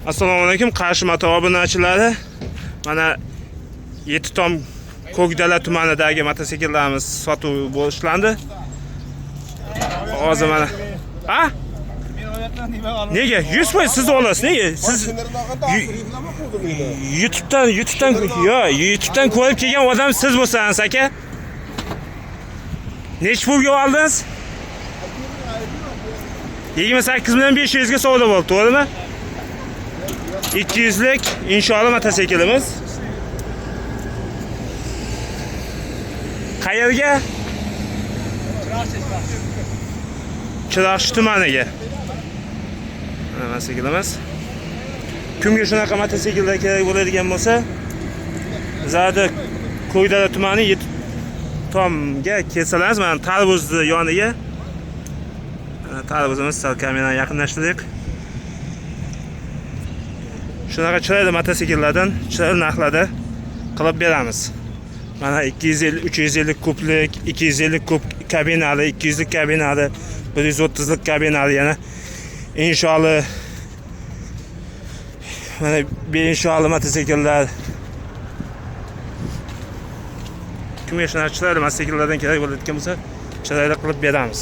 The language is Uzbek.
Assalomu alaykum, Qarshi motor obunachilari. Mana Yetitom Ko'kdala tumanidagi mototsikllarimiz sotuv boshlandi. Hozir mana. Ha? Nega? 100% siz olasiz. Nega? Siz YouTube'dan ko'rib kelgan odam siz bo'lsangiz, aka. Nech pulga oldingiz? 28.500 ga savdo bo'ldi, to'g'rimi? 200 lik inshaalloh mototsiklimiz. Qayerga? Chiroqchi tumaniga. Mana mototsiklimiz. Kimga shunaqa mototsikllar kerak bo'ladigan bo'lsa, Zarda Ko'kdala tumani Yetomga kelsalarsiz, mana tarvuzni yoniga. Tarvuzimiz sal kameraga yaqinlashtirdik. Shunaqa chiroyli mototsikllardan chiroyli narxlarda qilib beramiz. Mana 250, 350 kublik, 250 kub kabinali, 200 lik kabinali, 130 lik kabinali yana inshaalloh mana inshaalloh mototsikllar. Kimga shunaqa chiroyli mototsikllardan kerak bo'ladigan bo'lsa, chiroyli qilib beramiz.